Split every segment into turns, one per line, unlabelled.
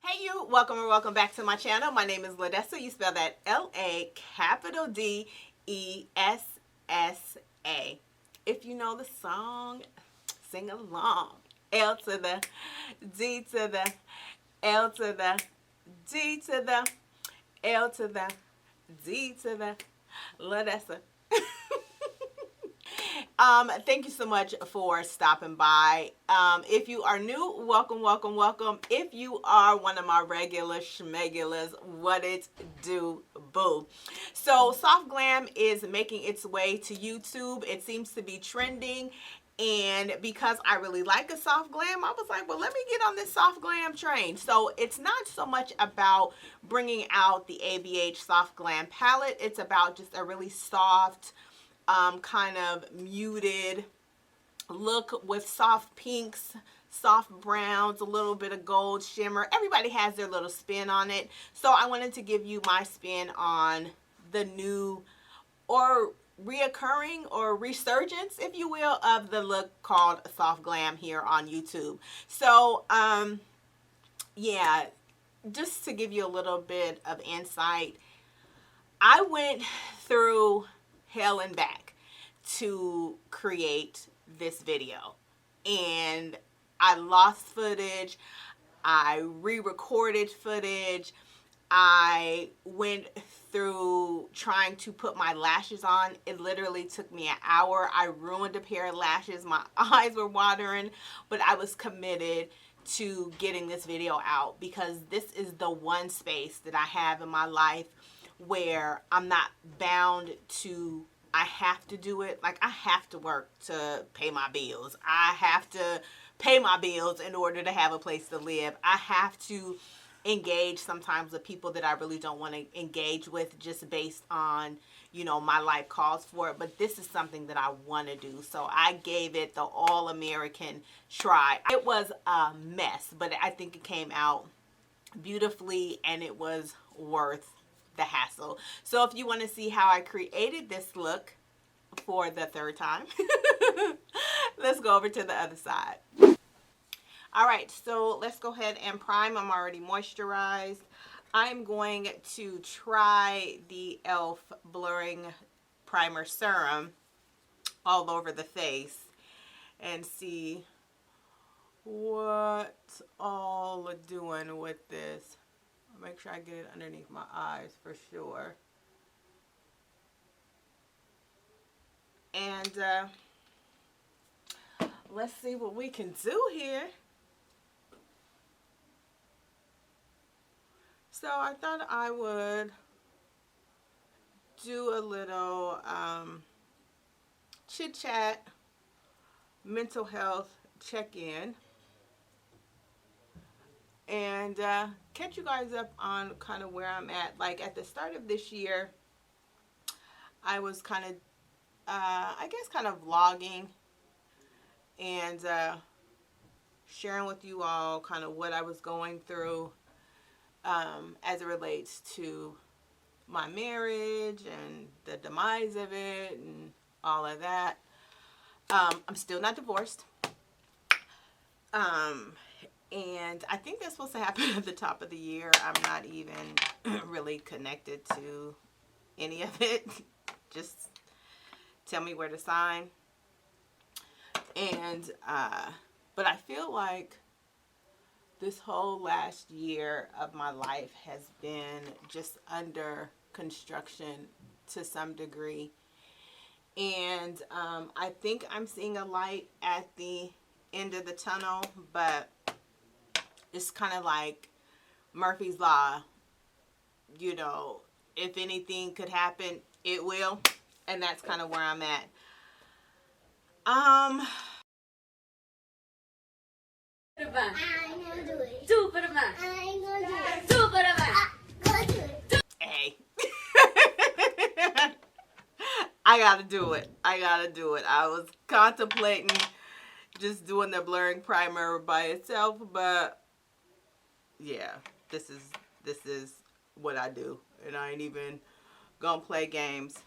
Hey you, welcome or welcome back to my channel. My name is Ladessa. You spell that L-A capital D-E-S-S-A. If you know the song, sing along. L to the D to the L to the D to the L to the D to the Ladessa. Thank you so much for stopping by. If you are new, welcome, welcome, welcome. If you are one of my regular schmegulars, what it do, boo. So Soft Glam is making its way to YouTube. It seems to be trending. And because I really like a soft glam, I was like, well, let me get on this soft glam train. So it's not so much about bringing out the ABH soft glam palette. It's about just a really soft, kind of muted look with soft pinks, soft browns, a little bit of gold shimmer. Everybody has their little spin on it. So I wanted to give you my spin on the new or reoccurring or resurgence, if you will, of the look called soft glam here on YouTube. So yeah, just to give you a little bit of insight, I went through hell and back to create this video, and I lost footage, I re-recorded footage, I went through trying to put my lashes on. It literally took me an hour. I ruined a pair of lashes, my eyes were watering, but I was committed to getting this video out because this is the one space that I have in my life where I'm not bound to, I have to do it. Like, I have to work to pay my bills. I have to pay my bills in order to have a place to live. I have to engage sometimes with people that I really don't want to engage with just based on, you know, my life calls for it. But this is something that I want to do. So I gave it the all-American try. It was a mess, but I think it came out beautifully and it was worth the hassle. So if you want to see how I created this look for the third time, let's go over to the other side. All right, so let's go ahead and prime. I'm already moisturized. I'm going to try the e.l.f. Blurring Primer Serum all over the face and see what all doing with this. Make sure I get it underneath my eyes for sure. And let's see what we can do here. So I thought I would do a little chit-chat mental health check-in and catch you guys up on kind of where I'm at. Like at the start of this year, I was kind of, I guess kind of vlogging and sharing with you all kind of what I was going through as it relates to my marriage and the demise of it and all of that. I'm still not divorced. And I think that's supposed to happen at the top of the year. I'm not even really connected to any of it. Just tell me where to sign. And, but I feel like this whole last year of my life has been just under construction to some degree. And I think I'm seeing a light at the end of the tunnel, but it's kind of like Murphy's Law. You know, if anything could happen, it will. And that's kind of where I'm at. Hey. I gotta do it. I gotta do it. I was contemplating just doing the blurring primer by itself, but yeah, this is what I do, and I ain't even gonna play games.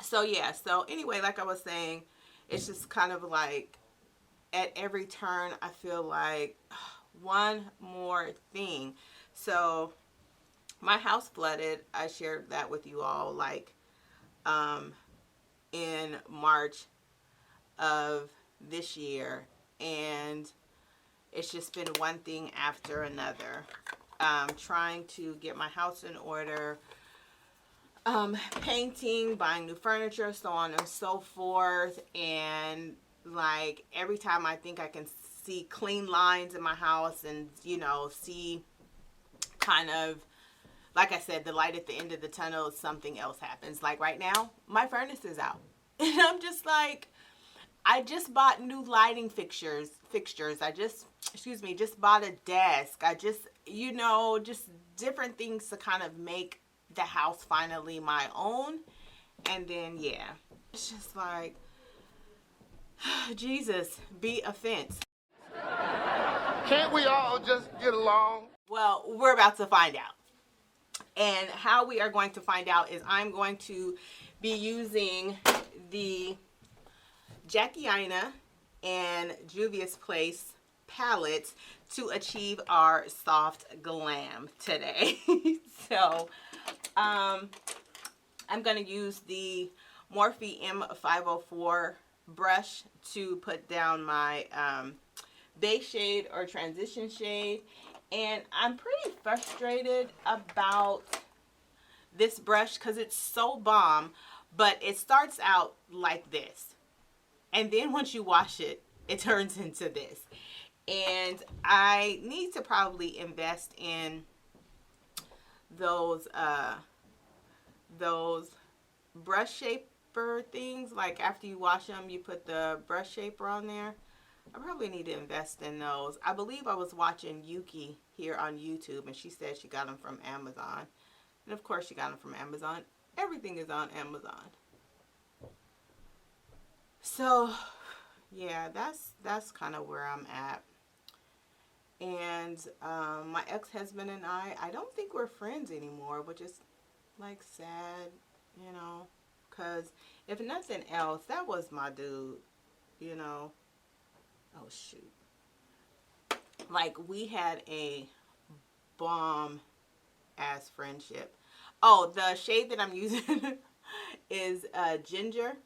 So yeah, so anyway, like I was saying, it's just kind of like at every turn I feel like, one more thing. So my house flooded. I shared that with you all, like, um, in March of this year. And it's just been one thing after another. Trying to get my house in order, painting, buying new furniture, so on and so forth. And like every time I think I can see clean lines in my house and, see kind of, like I said, the light at the end of the tunnel, something else happens. Like right now, my furnace is out. And I'm just like, I just bought new lighting fixtures. Just bought a desk. I just, just different things to kind of make the house finally my own. And then, yeah, it's just like, Jesus, be a fence.
Can't we all just get along?
Well, we're about to find out. And how we are going to find out is I'm going to be using the Jackie Aina and Juvia's Place palettes to achieve our Soft Glam today. So, I'm going to use the Morphe M504 brush to put down my base shade or transition shade. And I'm pretty frustrated about this brush because it's so bomb, but it starts out like this. And then once you wash it, it turns into this. And I need to probably invest in those brush shaper things. Like after you wash them, you put the brush shaper on there. I probably need to invest in those. I believe I was watching Yuki here on YouTube, and she said she got them from Amazon. And of course she got them from Amazon. Everything is on Amazon. So, yeah, that's kind of where I'm at. And my ex-husband and I don't think we're friends anymore, which is like sad, because if nothing else, that was my dude, Oh, shoot. Like, we had a bomb-ass friendship. Oh, the shade that I'm using is Ginger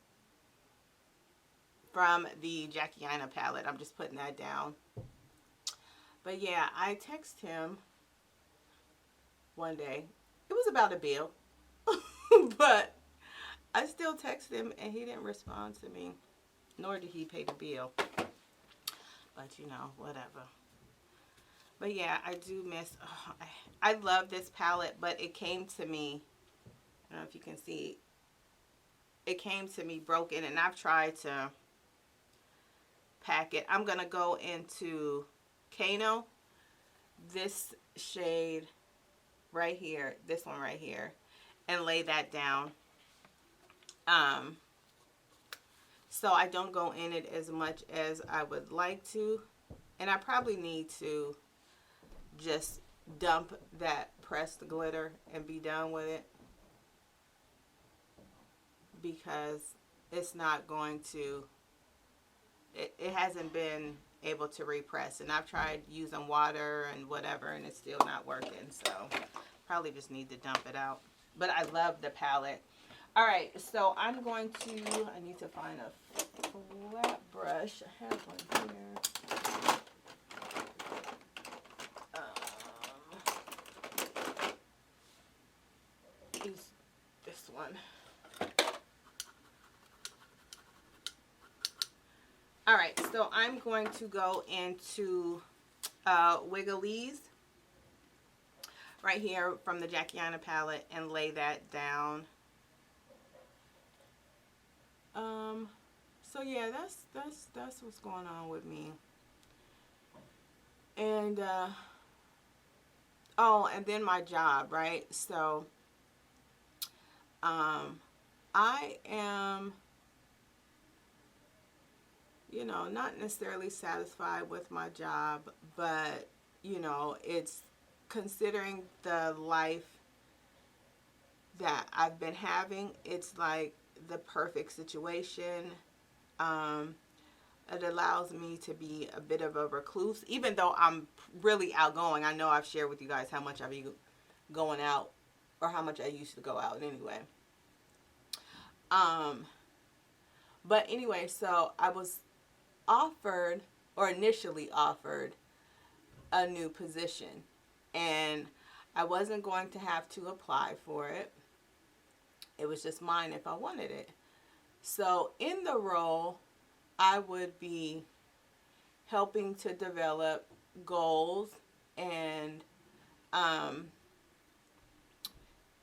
from the Jackie Aina palette. I'm just putting that down. But, yeah, I texted him one day. It was about a bill. But I still texted him, and he didn't respond to me. Nor did he pay the bill. But, whatever. But, yeah, I do miss... I love this palette, but it came to me... I don't know if you can see. It came to me broken, and I've tried to pack it. I'm going to go into Kano. This shade right here. This one right here. And lay that down. So I don't go in it as much as I would like to. And I probably need to just dump that pressed glitter and be done with it. Because it's not going to, it hasn't been able to repress. And I've tried using water and whatever, and it's still not working. So probably just need to dump it out. But I love the palette. All right, so I'm going to, I need to find a flat brush. I have one here. Use this one. All right, so I'm going to go into Wiggly's right here from the Jackie Aina palette and lay that down. So yeah, that's what's going on with me. And oh, and then my job, right? So I am, not necessarily satisfied with my job, but it's considering the life that I've been having, it's like the perfect situation. It allows me to be a bit of a recluse, even though I'm really outgoing. I know I've shared with you guys how much I be going out, or how much I used to go out anyway. Um, but anyway, so I was offered, or initially offered, a new position, and I wasn't going to have to apply for it. It was just mine if I wanted it. So in the role, I would be helping to develop goals and um,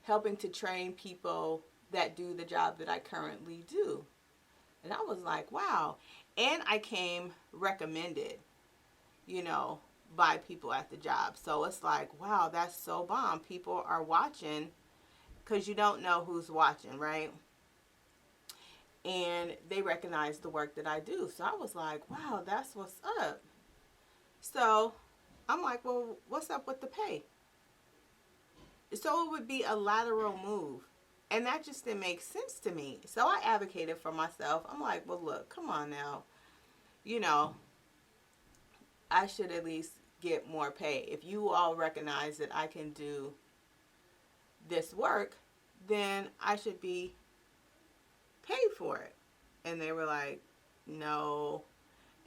helping to train people that do the job that I currently do. And I was like, wow. And I came recommended, you know, by people at the job. So it's like, wow, that's so bomb. People are watching, because you don't know who's watching, right? And they recognize the work that I do. So I was like, wow, that's what's up. So I'm like, well, what's up with the pay? So it would be a lateral move. And that just didn't make sense to me. So I advocated for myself. I'm like, well, look, come on now. You know, I should at least get more pay. If you all recognize that I can do this work, then I should be paid for it. And they were like, no.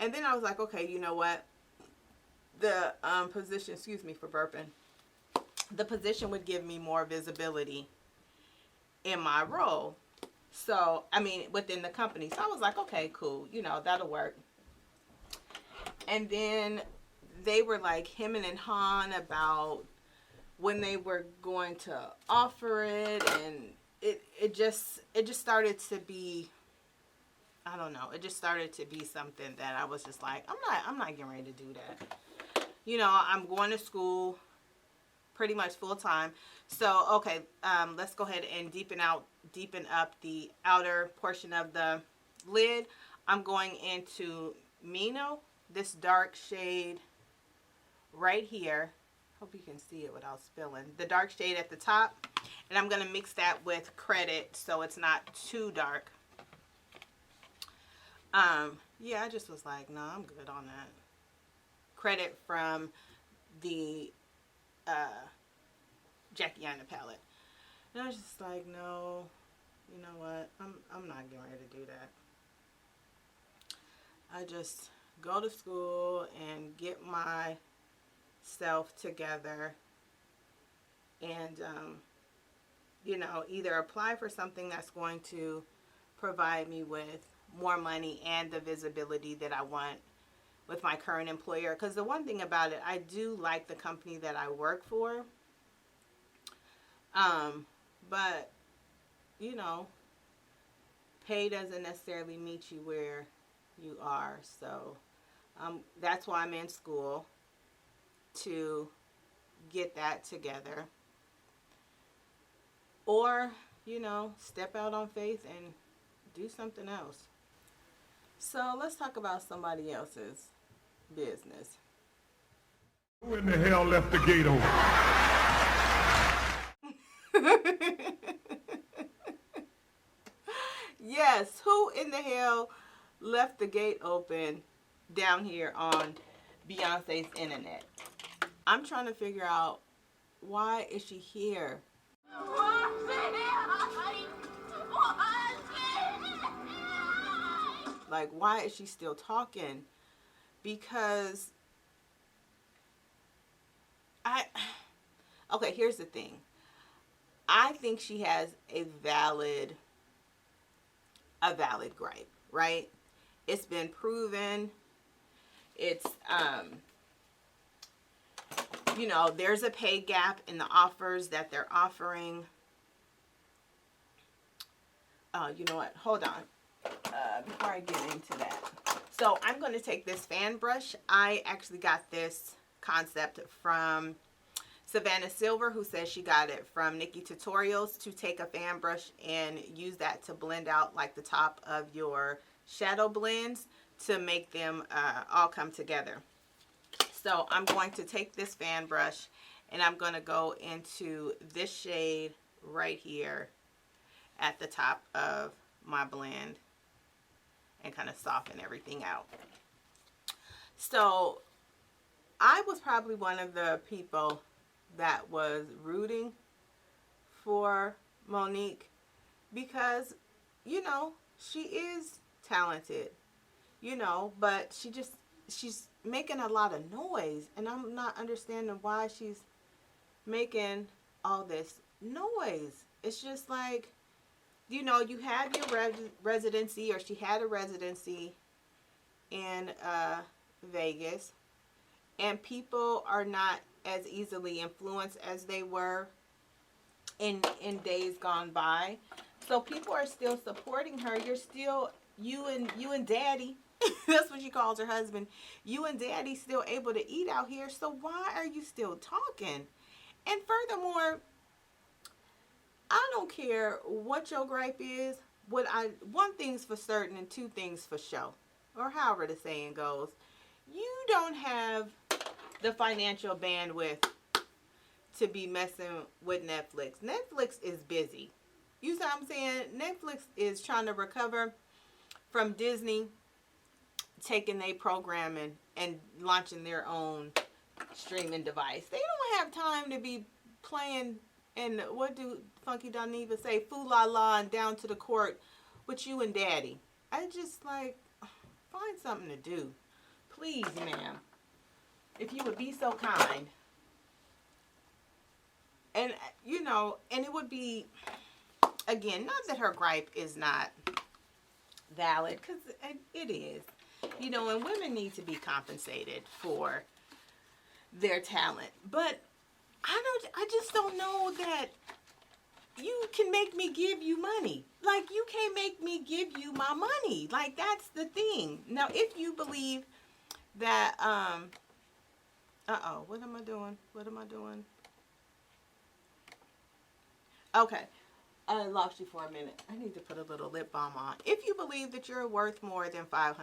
And then I was like, okay, you know what? The position, excuse me for burping, the position would give me more visibility in my role. So, I mean, within the company. So I was like, okay, cool. You know, that'll work. And then they were like hemming and hawing about when they were going to offer it, and it just started to be, I don't know, it just started to be something that I was just like, I'm not getting ready to do that. You know, I'm going to school pretty much full time. So okay, let's go ahead and deepen up the outer portion of the lid. I'm going into Mino, this dark shade right here. Hope you can see it without spilling. The dark shade at the top. And I'm going to mix that with Credit so it's not too dark. Yeah, I just was like, no, I'm good on that. Credit from the Jackie Aina palette. And I was just like, no, you know what? I'm not getting ready to do that. I just go to school and get myself together and, you know, either apply for something that's going to provide me with more money and the visibility that I want with my current employer. Because the one thing about it, I do like the company that I work for. But, you know, pay doesn't necessarily meet you where you are. So that's why I'm in school, to get that together. Or, you know, step out on faith and do something else. So let's talk about somebody else's business.
Who in the hell left the gate open?
Yes, who in the hell left the gate open down here on Beyonce's internet? I'm trying to figure out, why is she here? Like, why is she still talking? Because okay, here's the thing. I think she has a valid gripe, right? It's been proven. It's you know, there's a pay gap in the offers that they're offering. You know what? Hold on. Before I get into that. So I'm going to take this fan brush. I actually got this concept from Savannah Silver, who says she got it from Nikki Tutorials, to take a fan brush and use that to blend out like the top of your shadow blends to make them all come together. So I'm going to take this fan brush and I'm going to go into this shade right here at the top of my blend. and kind of soften everything out. So I was probably one of the people that was rooting for Monique because, you know, she is talented, you know, but she's making a lot of noise, and I'm not understanding why she's making all this noise. It's just like, you know, you have your residency, or she had a residency in Vegas, and people are not as easily influenced as they were in days gone by. So people are still supporting her. You're still, you and daddy, that's what she calls her husband, you and daddy still able to eat out here. So why are you still talking? And furthermore, I don't care what your gripe is. One thing's for certain and two things for show, or however the saying goes. You don't have the financial bandwidth to be messing with Netflix. Netflix is busy. You see what I'm saying? Netflix is trying to recover from Disney taking their programming and launching their own streaming device. They don't have time to be playing, and what do Funky Dineva say? Foo la la and down to the court with you and daddy. I just like, find something to do. Please, ma'am. If you would be so kind. And, you know, and it would be, again, not that her gripe is not valid, because it is. You know, and women need to be compensated for their talent. But I just don't know that you can make me give you money. Like, you can't make me give you my money. Like, that's the thing. Now, if you believe that, what am I doing? What am I doing? Okay. I lost you for a minute. I need to put a little lip balm on. If you believe that you're worth more than $500,000,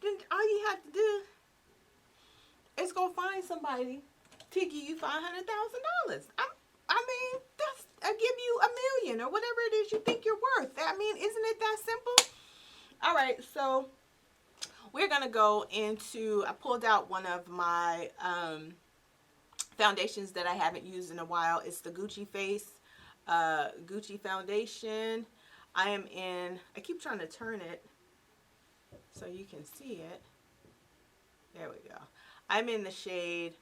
then all you have to do is go find somebody to give you $500,000. I mean, I give you $1 million or whatever it is you think you're worth. I mean, isn't it that simple? All right, so we're gonna go into. I pulled out one of my foundations that I haven't used in a while. It's the Gucci Face Gucci foundation. I keep trying to turn it so you can see it. There we go. I'm in the shade,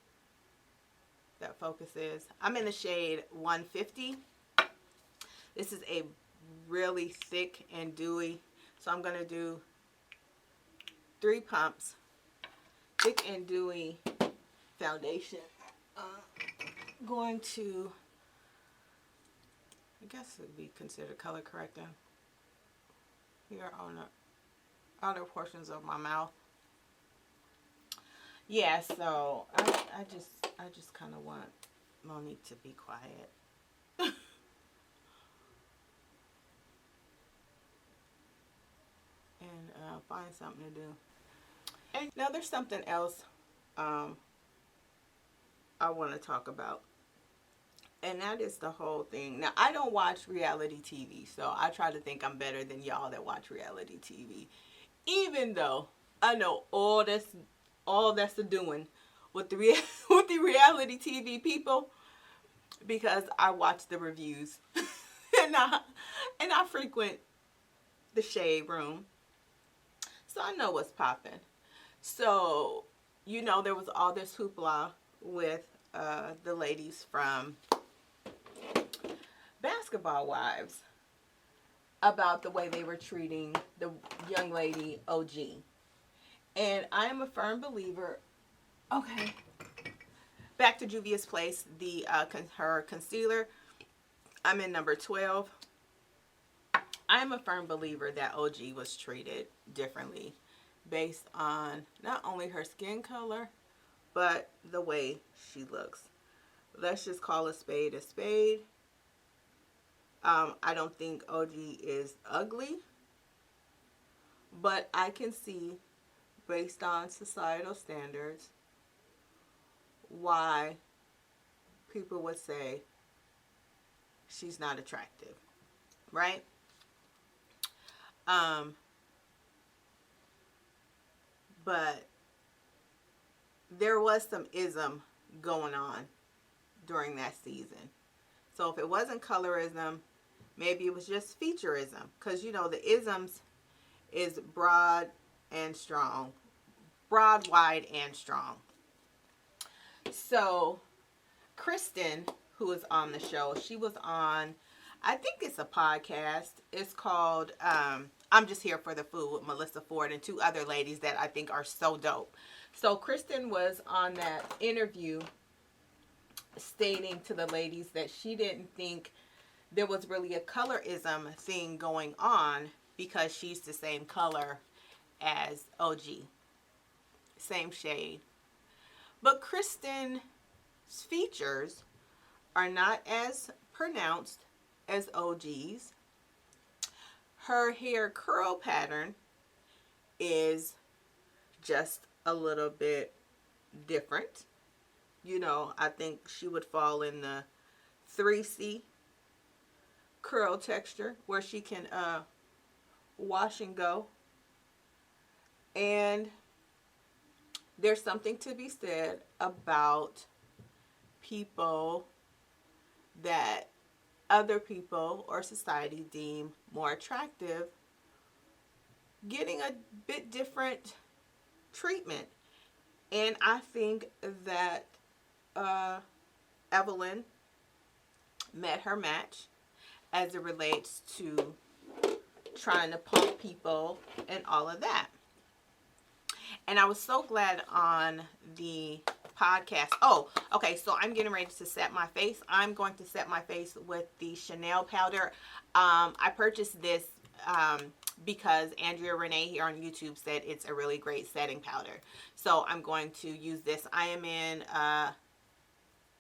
that focuses, I'm in the shade 150. This is a really thick and dewy, so I'm going to do 3 pumps, thick and dewy foundation. Going to, I guess it would be considered color correcting here on the outer portions of my mouth. Yeah, so I just kind of want Monique to be quiet. And find something to do. And now there's something else I want to talk about. And that is the whole thing. Now, I don't watch reality TV, so I try to think I'm better than y'all that watch reality TV. Even though I know all that's a doing with the with the reality TV people, because I watch the reviews and I frequent the shade room, so I know what's popping. So, you know, there was all this hoopla with the ladies from Basketball Wives about the way they were treating the young lady OG. And I am a firm believer. Okay. Back to Juvia's Place, her concealer. I'm in number 12. I am a firm believer that OG was treated differently based on not only her skin color, but the way she looks. Let's just call a spade a spade. I don't think OG is ugly, but I can see, based on societal standards, why people would say she's not attractive, right? but there was some ism going on during that season. So if it wasn't colorism, maybe it was just featureism. Because, you know, the isms is broad and strong. Broad, wide, and strong. So Kristen, who is on the show, she was on, I think it's a podcast. It's called I'm Just Here for the Food with Melissa Ford and two other ladies that I think are so dope. So Kristen was on that interview stating to the ladies that she didn't think there was really a colorism thing going on because she's the same color as OG. Same shade. But Kristen's features are not as pronounced as OG's. Her hair curl pattern is just a little bit different. You know, I think she would fall in the 3C curl texture where she can wash and go. And there's something to be said about people that other people or society deem more attractive getting a bit different treatment. And I think that Evelyn met her match as it relates to trying to pump people and all of that. And I was so glad on the podcast. Oh, okay, so I'm getting ready to set my face. I'm going to set my face with the Chanel powder. I purchased this because Andrea Renee here on YouTube said it's a really great setting powder. So I'm going to use this. I am in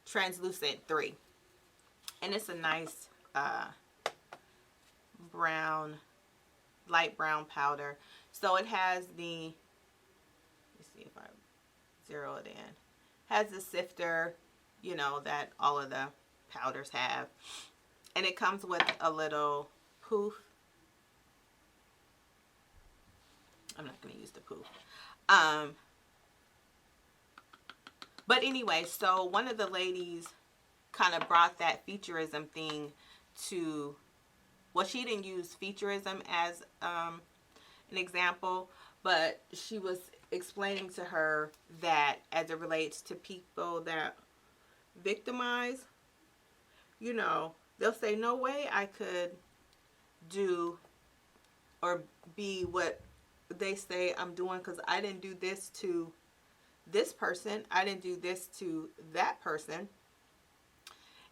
Translucent 3. And it's a nice brown, light brown powder. So it has the, let's see if I zero it in. Has the sifter, you know, that all of the powders have. And it comes with a little poof. I'm not going to use the poof. But anyway, so one of the ladies kind of brought that featureism thing to, well, she didn't use featureism as an example, but she was explaining to her that as it relates to people that victimize, you know, they'll say, no way I could do or be what they say I'm doing because I didn't do this to this person. I didn't do this to that person.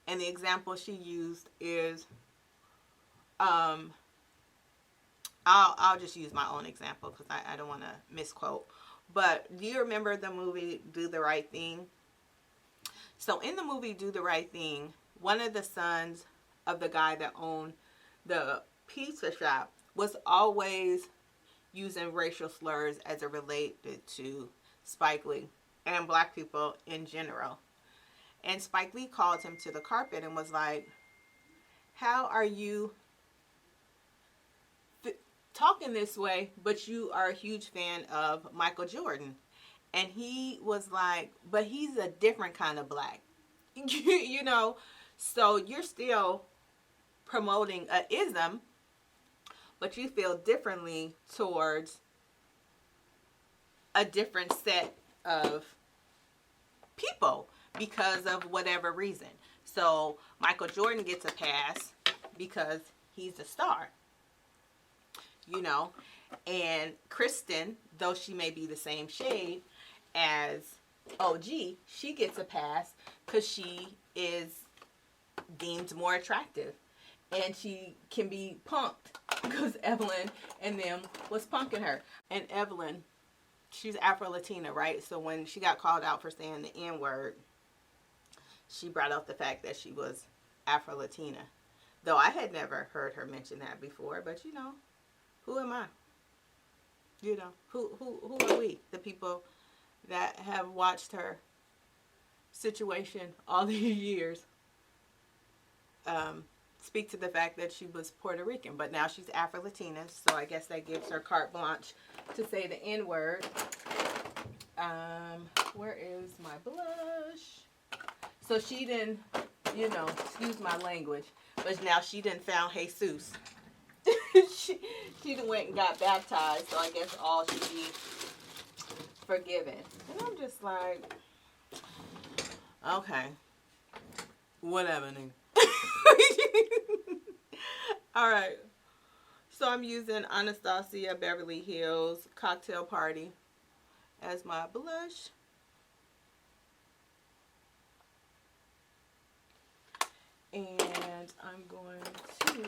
And the example she used is, I'll just use my own example because I don't want to misquote. But do you remember the movie Do the Right Thing? So in the movie Do the Right Thing, one of the sons of the guy that owned the pizza shop was always using racial slurs as it related to Spike Lee and black people in general. And Spike Lee called him to the carpet and was like, how are you talking this way, but you are a huge fan of Michael Jordan? And he was like, but he's a different kind of black. You know, so you're still promoting a ism, but you feel differently towards a different set of people because of whatever reason. So Michael Jordan gets a pass because he's a star, you know, and Kristen, though she may be the same shade as OG, she gets a pass because she is deemed more attractive. And she can be punked because Evelyn and them was punking her. And Evelyn, she's Afro-Latina, right? So when she got called out for saying the N-word, she brought up the fact that she was Afro-Latina. Though I had never heard her mention that before, but you know, who am I? You know, who are we? The people that have watched her situation all these years speak to the fact that she was Puerto Rican, but now she's Afro-Latina, so I guess that gives her carte blanche to say the N-word. Where is my blush? So she didn't, you know, excuse my language, but now she done found Jesus. she done went and got baptized, so I guess all should be forgiven. And I'm just like, okay, whatever, nigga. All right. So I'm using Anastasia Beverly Hills Cocktail Party as my blush. And I'm going to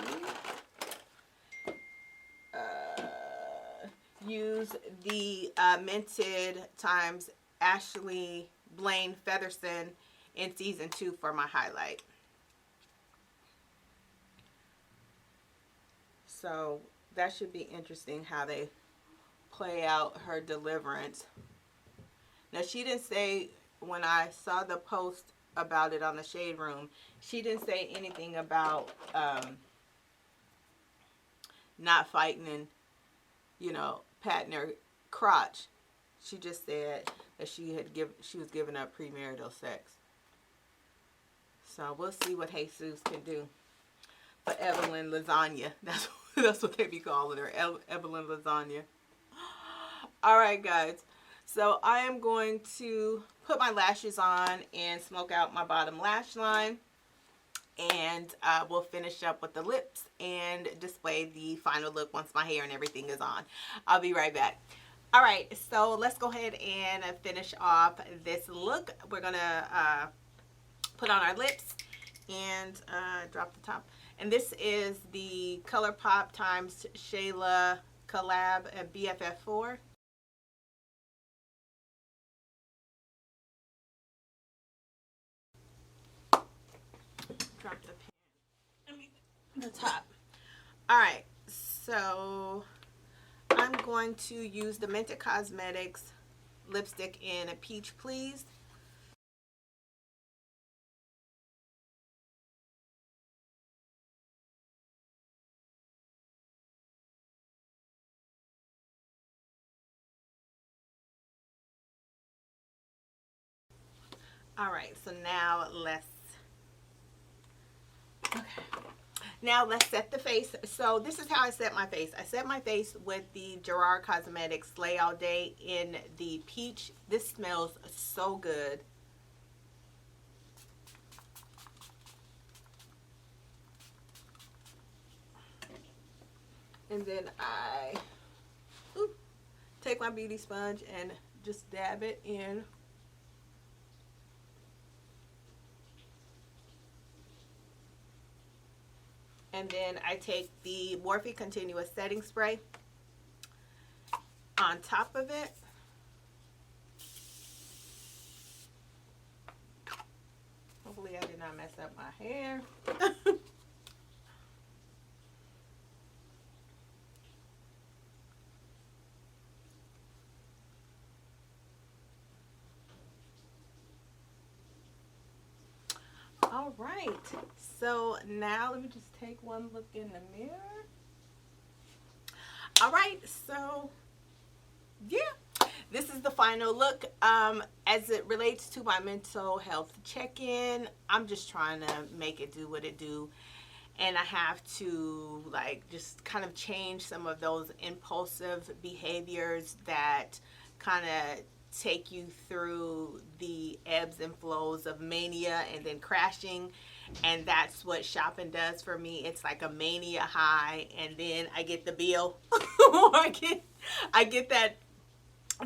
use the Minted times Ashley Blaine Featherston in season 2 for my highlight. So that should be interesting how they play out her deliverance. Now, she didn't say, when I saw the post about it on the Shade Room, she didn't say anything about not fighting and, you know, patting her crotch. She just said that she was giving up premarital sex. So we'll see what Jesus can do for Evelyn Lasagna. That's what they be calling her, Evelyn Lasagna. All right, guys. So I am going to put my lashes on and smoke out my bottom lash line. And we'll finish up with the lips and display the final look once my hair and everything is on. I'll be right back. All right, so let's go ahead and finish off this look. We're going to put on our lips and drop the top. And this is the ColourPop times Shayla collab at BFF4. Drop the pen. I mean, the top. All right, so I'm going to use the Mented Cosmetics lipstick in a Peach Please. All right, so now let's set the face. So this is how I set my face. I set my face with the Gerard Cosmetics Slay All Day in the peach. This smells so good. And then I take my beauty sponge and just dab it in. And then I take the Morphe Continuous Setting Spray on top of it. Hopefully I did not mess up my hair. All right, so now let me just take one look in the mirror. All right, so yeah, this is the final look. As it relates to my mental health check-in, I'm just trying to make it do what it do. And I have to just kind of change some of those impulsive behaviors that kind of take you through the ebbs and flows of mania and then crashing. And that's what shopping does for me. It's like a mania high, and then I get the bill. Or I get that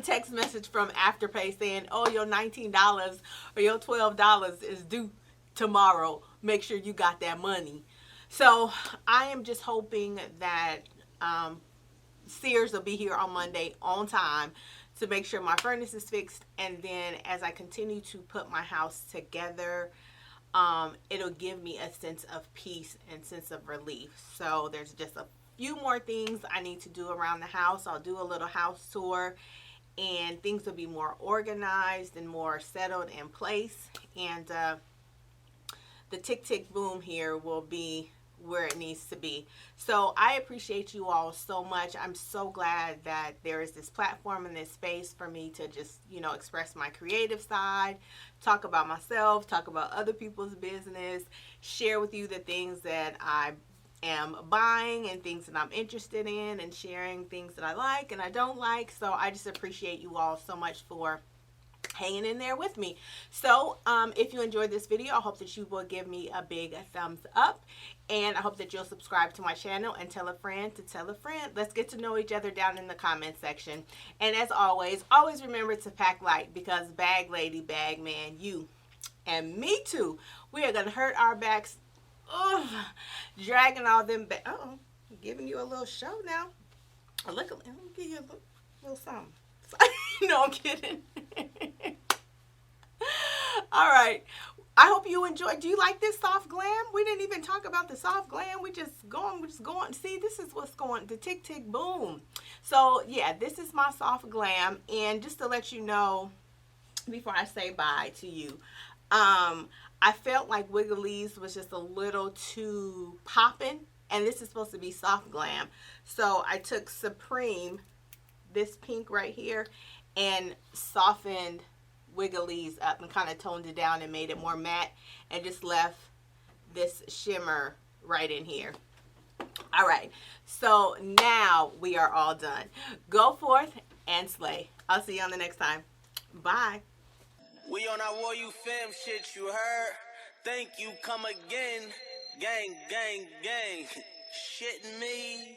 text message from Afterpay saying, oh, your $19 or your $12 is due tomorrow. Make sure you got that money. So I am just hoping that Sears will be here on Monday on time to make sure my furnace is fixed. And then as I continue to put my house together, it'll give me a sense of peace and sense of relief. So there's just a few more things I need to do around the house. I'll do a little house tour, and things will be more organized and more settled in place. And the tick tick boom here will be where it needs to be. So I appreciate you all so much. I'm so glad that there is this platform and this space for me to just, express my creative side, talk about myself, talk about other people's business, share with you the things that I am buying and things that I'm interested in, and sharing things that I like and I don't like. So I just appreciate you all so much for hanging in there with me. So if you enjoyed this video, I hope that you will give me a big thumbs up, and I hope that you'll subscribe to my channel and tell a friend to tell a friend. Let's get to know each other down in the comment section. And as always remember to pack light, because bag lady, bag man, you and me too, we are gonna hurt our backs. Ugh, dragging all them back. Giving you a little show now. Look, let me give you a little something. No, I'm kidding. All right. I hope you enjoyed. Do you like this Soft Glam? We didn't even talk about the Soft Glam. We're just going. See, this is what's going. The tick, tick, boom. So, yeah, this is my Soft Glam. And just to let you know, before I say bye to you, I felt like Wiggly's was just a little too popping. And this is supposed to be Soft Glam. So, I took Supreme, this pink right here, and softened Wiggly's up and kind of toned it down and made it more matte, and just left this shimmer right in here. All right, so now we are all done. Go forth and slay. I'll see you on the next time. Bye.
We on our War You Fam shit, you heard? Thank you, come again. Gang, gang, gang. Shitting me.